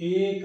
1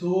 2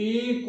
1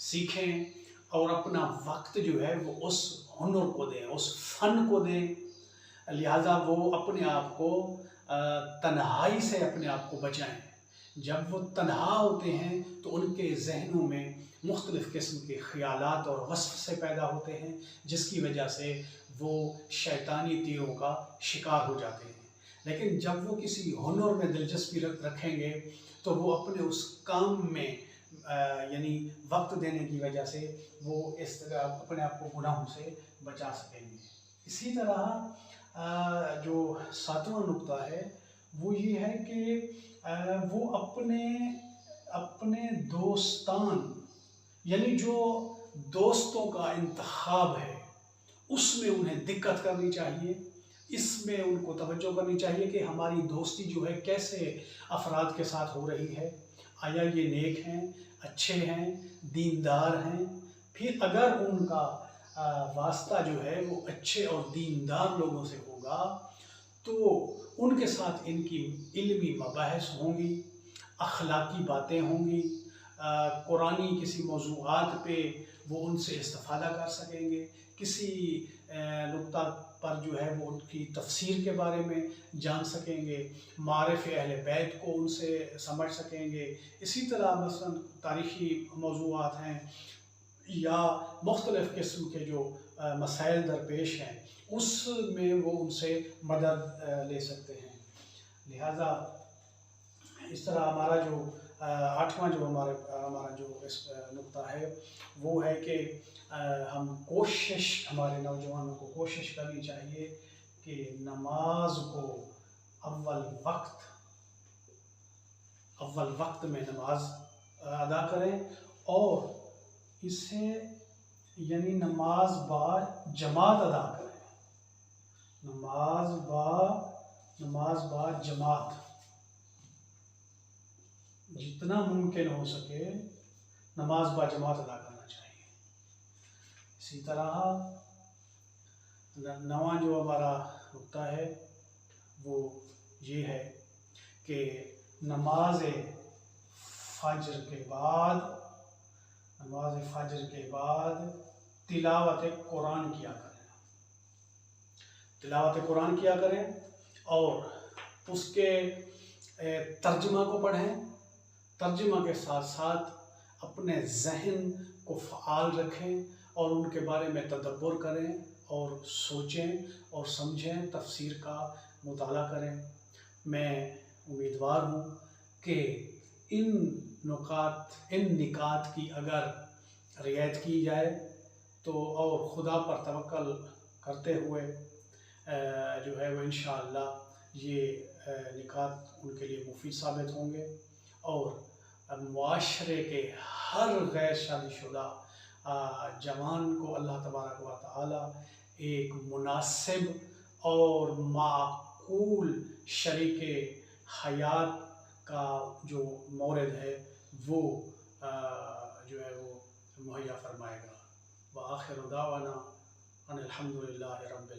सीखें और अपना वक्त जो है वो उस हुनर को दें, उस फ़न को दें। लिहाजा वो अपने आप को तन्हाई से अपने आप को बचाएं। जब वो तन्हा होते हैं तो उनके ज़हनों में मुख्तलिफ़ किस्म के ख़यालात और वस्फ़ से पैदा होते हैं, जिसकी वजह से वो शैतानी तीरों का शिकार हो जाते हैं। लेकिन जब वो किसी हुनर में दिलचस्पी रखेंगे तो वो अपने उस काम में यानी वक्त देने की वजह से वो इस तरह अपने आप को गुनाहों से बचा सकेंगे। इसी तरह जो सातवां नुक्ता है वो ये है कि वो अपने दोस्तान यानी जो दोस्तों का इंतखाब है उसमें उन्हें दिक्कत करनी चाहिए। इसमें उनको तवज्जो करनी चाहिए कि हमारी दोस्ती जो है कैसे अफराद के साथ हो रही है। आया ये नेक हैं, अच्छे हैं, दीनदार हैं। फिर अगर उनका वास्ता जो है वो अच्छे और दीनदार लोगों से होगा तो उनके साथ इनकी इल्मी मबाहिस होंगी, अखलाकी बातें होंगी, कुरानी किसी मौज़ूआत पे वो उनसे इस्तिफ़ादा कर सकेंगे, किसी नुक्ता पर जो है वो उनकी तफसीर के बारे में जान सकेंगे, मारिफ़ अहले बैत को उनसे समझ सकेंगे। इसी तरह मसलन तारीख़ी मौज़ूआत हैं या मुख्तलिफ़ किस्म के जो मसाइल दरपेश हैं उसमें वो उनसे मदद ले सकते हैं। लिहाजा इस तरह हमारा जो आठवां जो हमारा जो इस नुक्ता है वो है कि हम हमारे नौजवानों को कोशिश करनी चाहिए कि नमाज को अव्वल वक्त में नमाज अदा करें और इसे यानी नमाज बा जमात अदा करें। नमाज बा जमात जितना मुमकिन हो सके नमाज बा जमात अदा करना चाहिए। इसी तरह नवा जो हमारा नुक्ता है वो ये है कि नमाज फजर के बाद तिलावत कुरान किया करें और उसके तर्जुमा को पढ़ें। तर्जुमा के साथ साथ अपने ज़हन को फ़आल रखें और उनके बारे में तदब्बुर करें और सोचें और समझें, तफसीर का मुताला करें। मैं उम्मीदवार हूँ कि इन निकात की अगर रियायत की जाए तो और खुदा पर तवक्कल करते हुए जो है वो इंशाअल्लाह ये निकात उनके लिए मुफीद साबित होंगे और मुआशरे के हर गैर शादीशुदा जवान को अल्लाह तबारक व तआला एक मुनासिब और माकूल शरीके हयात का जो मौरद है वो जो है वो मुहैया फरमाएगा। व आखिर दावाना अनिल हम्दुलिल्लाहि रब्बिल